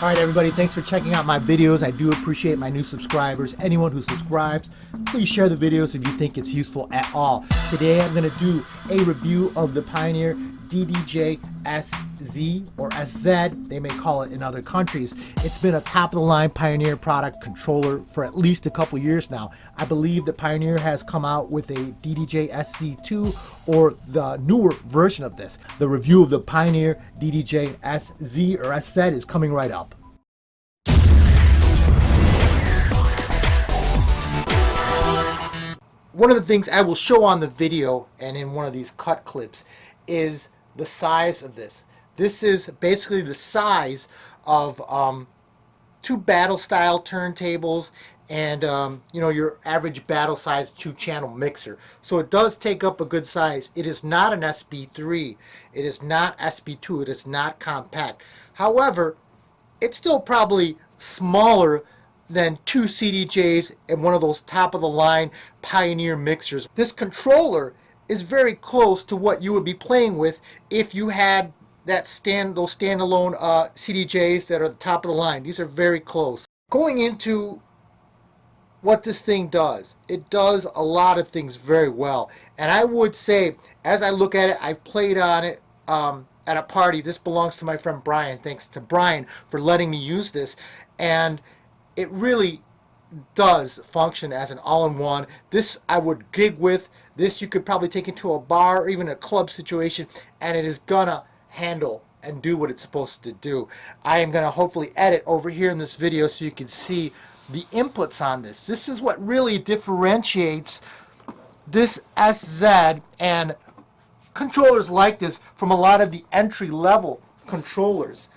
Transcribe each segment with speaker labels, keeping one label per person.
Speaker 1: Alright everybody, thanks for checking out my videos. I do appreciate my new subscribers. Anyone who subscribes, please share the videos if you think it's useful at all. Today I'm going to do a review of the Pioneer DDJ-SZ or SZ, they may call it in other countries. It's been a top-of-the-line Pioneer product controller for at least a couple years now. I believe that Pioneer has come out with a DDJ-SZ2 or the newer version of this. The review of the Pioneer DDJ-SZ or SZ is coming right up. One of the things I will show on the video and in one of these cut clips is the size of this. This is basically the size of two battle style turntables and you know, your average battle size 2-channel mixer. So it does take up a good size. It is not an SB3, it is not SB2, it is not compact. However, it's still probably smaller than two CDJs and one of those top-of-the-line Pioneer mixers. This controller is very close to what you would be playing with if you had that those standalone CDJs that are the top of the line. These are very close. Going into what this thing does, it does a lot of things very well. And I would say, as I look at it, I've played on it at a party. This belongs to my friend Brian. Thanks to Brian for letting me use this. And it really does function as an all-in-one. This I would gig with. This you could probably take into a bar or even a club situation, and it is gonna handle and do what it's supposed to do. I am gonna hopefully edit over here in this video so you can see the inputs on this. This is what really differentiates this SZ and controllers like this from a lot of the entry-level controllers.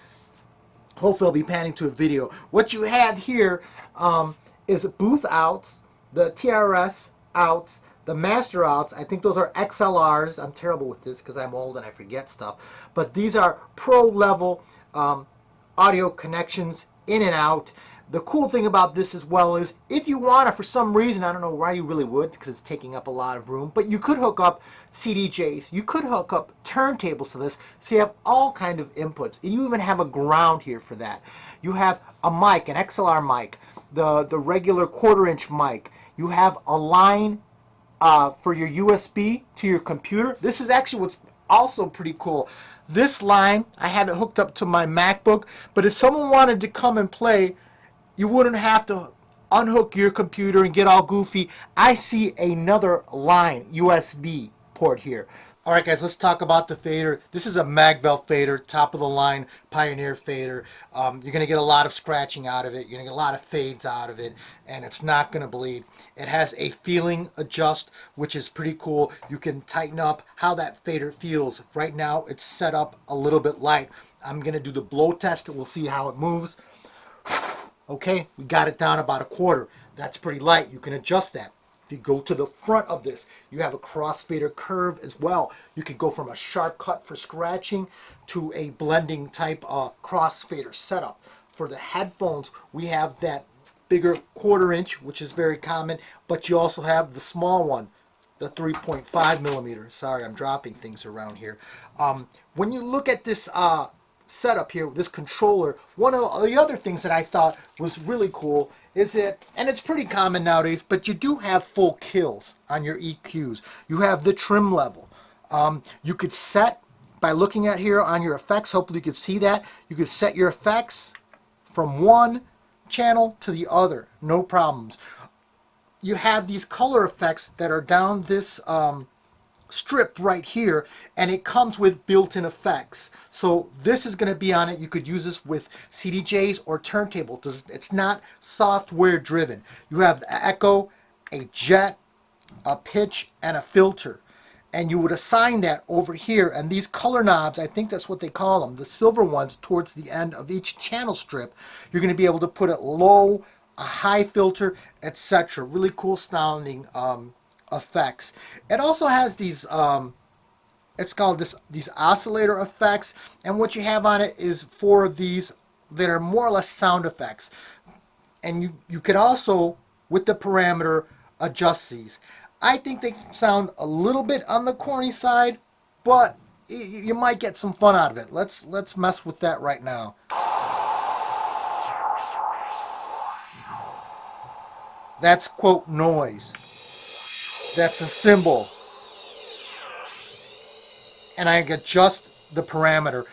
Speaker 1: Hopefully I'll be panning to a video. What you have here is booth outs, the TRS outs, the master outs. I think those are XLRs. I'm terrible with this because I'm old and I forget stuff. But these are pro level audio connections in and out. The cool thing about this as well is if you want to, for some reason, I don't know why you really would because it's taking up a lot of room, but you could hook up CDJs, you could hook up turntables to this, so you have all kind of inputs. And you even have a ground here for that. You have a mic, an XLR mic, the regular 1/4-inch mic. You have a line for your USB to your computer. This is actually what's also pretty cool. This line, I have it hooked up to my MacBook, but if someone wanted to come and play, you wouldn't have to unhook your computer and get all goofy. I see another line, USB port here. Alright guys, let's talk about the fader. This is a Magvel fader, top of the line Pioneer fader. You're going to get a lot of scratching out of it. You're going to get a lot of fades out of it, and it's not going to bleed. It has a feeling adjust, which is pretty cool. You can tighten up how that fader feels. Right now it's set up a little bit light. I'm going to do the blow test and we'll see how it moves. Okay, we got it down about 1/4. That's pretty light. You can adjust that. If you go to the front of this, you have a crossfader curve as well. You can go from a sharp cut for scratching to a blending type crossfader setup. For the headphones, we have that bigger 1/4-inch, which is very common, but you also have the small one, the 3.5 millimeter. Sorry, I'm dropping things around here. When you look at this setup here with this controller, one of the other things that I thought was really cool is that, and it's pretty common nowadays, but you do have full kills on your EQs. You have the trim level. You could set, by looking at here on your effects, hopefully you could see that, you could set your effects from one channel to the other, no problems. You have these color effects that are down this strip right here, and it comes with built-in effects. So this is going to be on it. You could use this with CDJs or turntable. It's not software driven. You have the echo, a jet, a pitch, and a filter, and you would assign that over here. And these color knobs, I think that's what they call them, the silver ones towards the end of each channel strip, you're going to be able to put it low, a high filter, etc. Really cool sounding effects. It also has these it's called these oscillator effects, and what you have on it is 4 of these that are more or less sound effects, and you could also with the parameter adjust these. I think they sound a little bit on the corny side, but you might get some fun out of it. Let's mess with that right now. That's quote noise. That's a symbol. And I can adjust the parameter.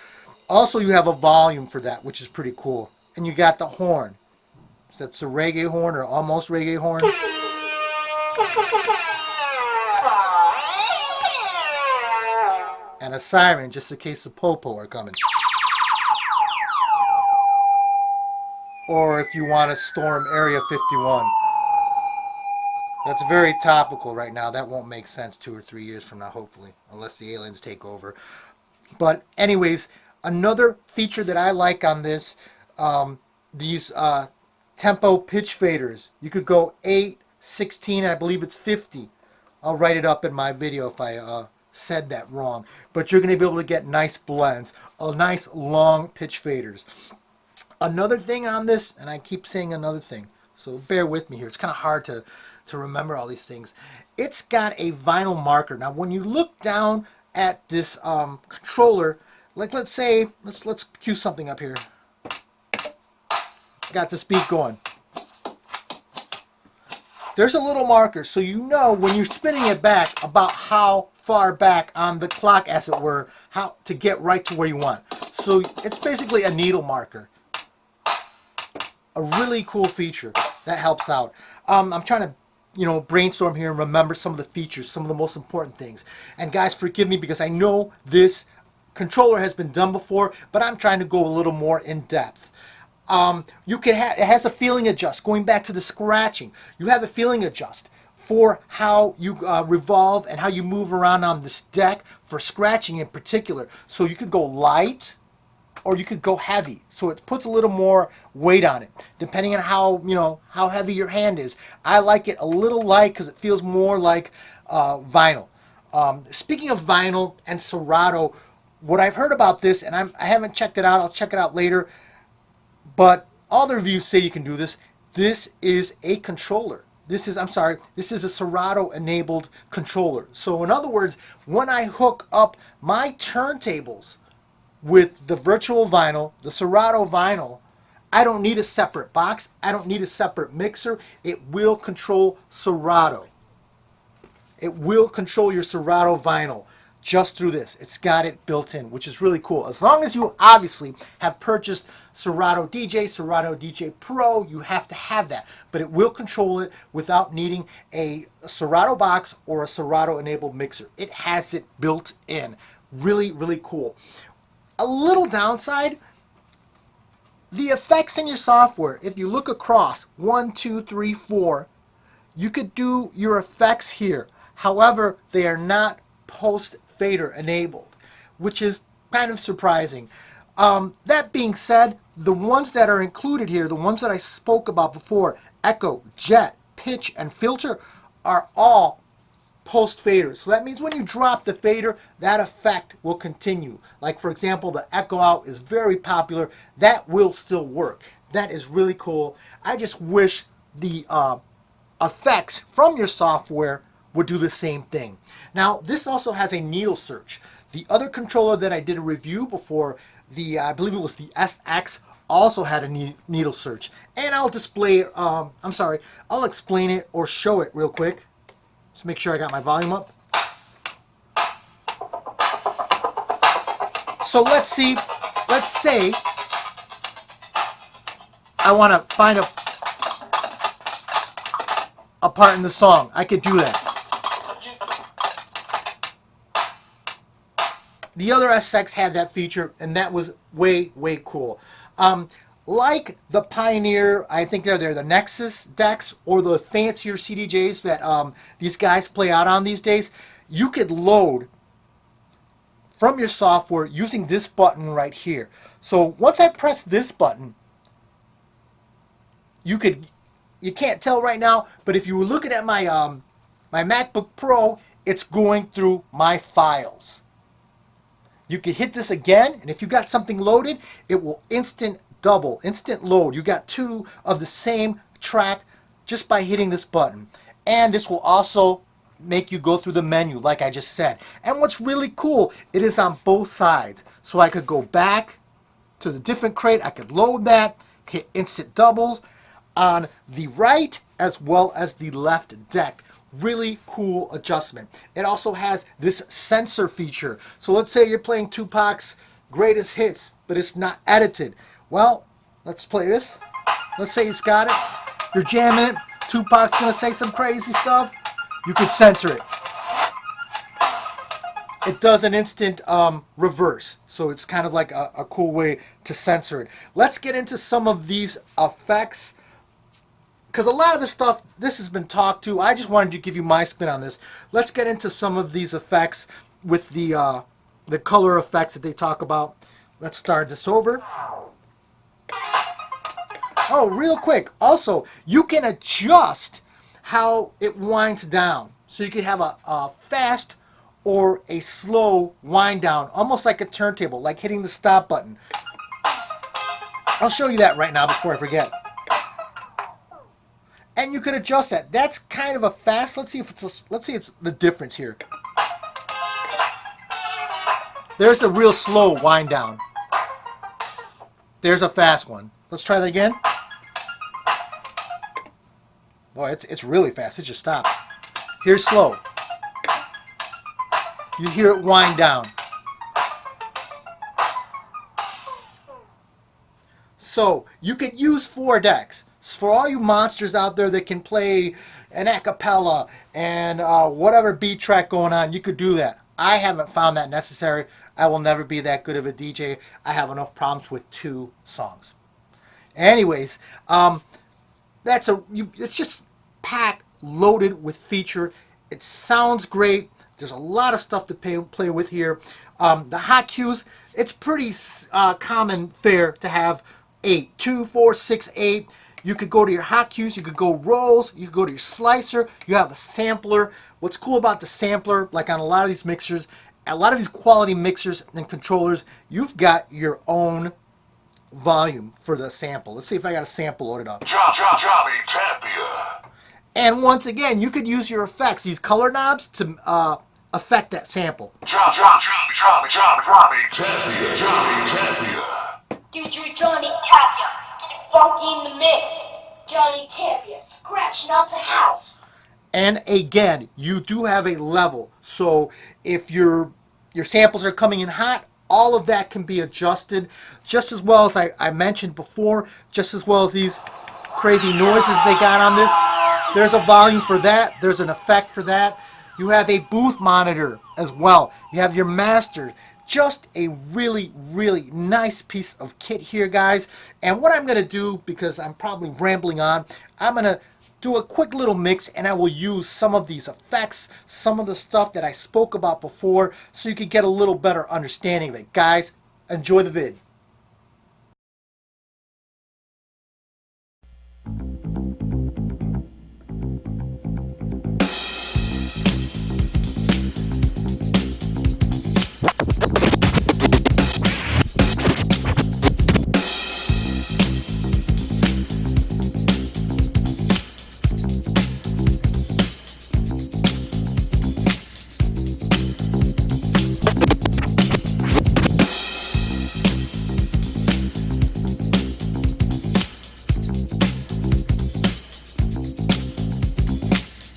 Speaker 1: Also, you have a volume for that, which is pretty cool. And you got the horn. So that's a reggae horn or almost reggae horn. And a siren just in case the popo are coming. Or if you want to storm Area 51. That's very topical right now. That won't make sense 2 or 3 years from now, hopefully, unless the aliens take over. But anyways, another feature that I like on this, these tempo pitch faders. You could go 8, 16, I believe it's 50. I'll write it up in my video if I said that wrong. But you're going to be able to get nice blends, nice long pitch faders. Another thing on this, and I keep saying another thing, so bear with me here. It's kind of hard to remember all these things. It's got a vinyl marker. Now, when you look down at this controller, like let's say, let's cue something up here. Got the speed going. There's a little marker, so you know when you're spinning it back about how far back on the clock, as it were, how to get right to where you want. So it's basically a needle marker. A really cool feature that helps out. I'm trying to, brainstorm here and remember some of the features, some of the most important things. And guys, forgive me because I know this controller has been done before, but I'm trying to go a little more in depth. You can it has a feeling adjust. Going back to the scratching, you have a feeling adjust for how you revolve and how you move around on this deck for scratching in particular. So you could go light, or you could go heavy, so it puts a little more weight on it, depending on how heavy your hand is. I like it a little light because it feels more like vinyl. Speaking of vinyl and Serato, what I've heard about this, and I haven't checked it out, I'll check it out later, but all the reviews say you can do this. This is a controller. This is a Serato enabled controller. So in other words, when I hook up my turntables with the virtual vinyl, the Serato vinyl, I don't need a separate box. I don't need a separate mixer. It will control Serato. It will control your Serato vinyl just through this. It's got it built in, which is really cool. As long as you obviously have purchased Serato DJ, Serato DJ Pro, you have to have that. But it will control it without needing a Serato box or a Serato enabled mixer. It has it built in. Really, really cool. A little downside, the effects in your software, if you look across 1, 2, 3, 4, you could do your effects here. However, they are not post fader enabled, which is kind of surprising. That being said, the ones that are included here, the ones that I spoke about before, echo, jet, pitch, and filter, are all post faders. So that means when you drop the fader, that effect will continue. Like for example, the echo out is very popular. That will still work. That is really cool. I just wish the effects from your software would do the same thing. Now, this also has a needle search. The other controller that I did a review before, I believe it was the SX, also had a needle search. And I'll display it, I'll explain it or show it real quick. Just make sure I got my volume up. So let's say I want to find a part in the song. I could do that. The other SX had that feature, and that was way, way cool. Like the Pioneer, I think they're the Nexus decks or the fancier CDJs that these guys play out on these days, you could load from your software using this button right here. So once I press this button, you can't tell right now, but if you were looking at my my MacBook Pro, it's going through my files. You can hit this again, and if you got something loaded, it will instant load. You got 2 of the same track just by hitting this button. And this will also make you go through the menu like I just said. And what's really cool, it is on both sides. So I could go back to the different crate, I could load that, hit instant doubles on the right as well as the left deck. Really cool adjustment. It also has this sensor feature. So let's say you're playing Tupac's greatest hits, but it's not edited. Well, let's play this. Let's say it's got it. You're jamming it. Tupac's gonna say some crazy stuff. You could censor it. It does an instant reverse, so it's kind of like a cool way to censor it. Let's get into some of these effects, because a lot of the stuff, this has been talked to. I just wanted to give you my spin on this. Let's get into some of these effects with the color effects that they talk about. Let's start this over. Oh, real quick. Also, you can adjust how it winds down. So you can have a fast or a slow wind down, almost like a turntable, like hitting the stop button. I'll show you that right now before I forget. And you can adjust that. That's kind of a fast. Let's see if it's the difference here. There's a real slow wind down. There's a fast one. Let's try that again. Boy, it's really fast. It just stopped. Here's slow. You hear it wind down. So you could use 4 decks. For all you monsters out there that can play an a cappella and whatever beat track going on, you could do that. I haven't found that necessary. I will never be that good of a DJ. I have enough problems with 2 songs. Anyways, it's just packed, loaded with feature. It sounds great. There's a lot of stuff to play with here. The hot cues, it's pretty common fare to have 8, 2, 4, 6, 8. You could go to your hot cues, you could go rolls, you could go to your slicer, you have a sampler. What's cool about the sampler, like on a lot of these mixers, a lot of these quality mixers and controllers, you've got your own volume for the sample. Let's see if I got a sample loaded up.
Speaker 2: Johnny Tapia.
Speaker 1: And once again, you could use your effects, these color knobs, to affect that sample.
Speaker 2: Johnny Tapia.
Speaker 3: D.J.Johnny Tapia. Get it funky in the mix. Johnny Tapia scratching up the house.
Speaker 1: And again, you do have a level. So if your samples are coming in hot, all of that can be adjusted just as well as I mentioned before, just as well as these crazy noises they got on this. There's a volume for that. There's an effect for that. You have a booth monitor as well. You have your master. Just a really, really nice piece of kit here, guys. And what I'm going to do, because I'm probably rambling on, I'm going to do a quick little mix, and I will use some of these effects, some of the stuff that I spoke about before, so you can get a little better understanding of it. Guys, enjoy the vid.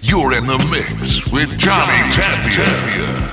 Speaker 2: You're in the mix with Johnny Tapia.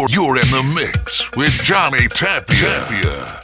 Speaker 2: You're in the mix with Johnny Tapia.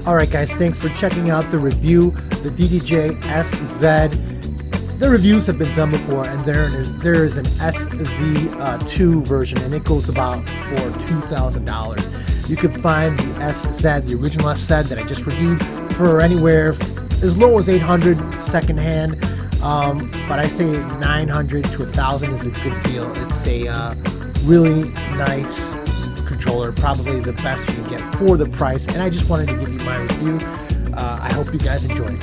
Speaker 1: Alright guys, thanks for checking out the review, the DDJ-SZ. The reviews have been done before, and there is an SZ2 version, and it goes about for $2,000. You can find the SZ, the original SZ that I just reviewed, for anywhere as low as $800 secondhand. But I say $900 to $1,000 is a good deal. It's a really nice controller, probably the best you can get for the price. And I just wanted to give you my review. I hope you guys enjoyed.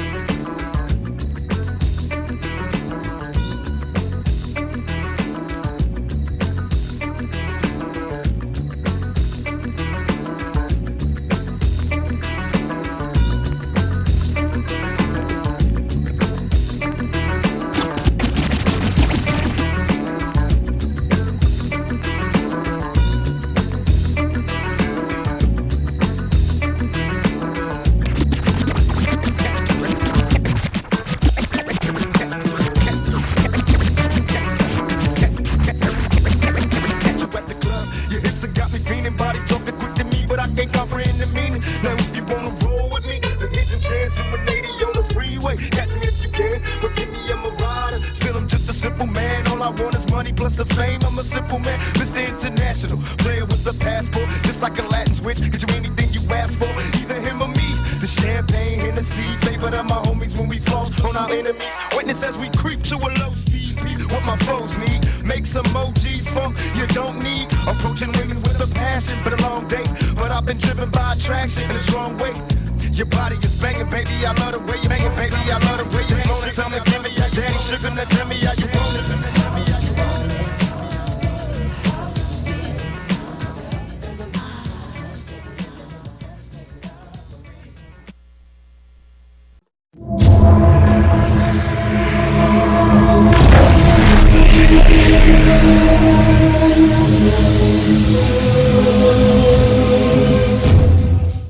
Speaker 4: Body talking quick to me, but I can't comprehend the meaning. Now if you wanna roll with me, then here's some chance to 180 on the freeway. Catch me if you can, but give me I'm a rider. Still I'm just a simple man. All I want is money plus the fame. I'm a simple man, Mr. International, player with a passport, just like a Latin switch. Get you anything you ask for, either him or me. The champagne, Hennessy, favorite of my homies when we floss on our enemies. Witness as we creep to a low speed. What my foes need, make some emojis funk you don't need. Approaching women with a passion for the long day, but I've been driven by attraction in a strong way. Your body is banging, baby. I love the way you banging, baby. I love the way you flow. Tell me, give me your daddy sugar, now tell me how you roll.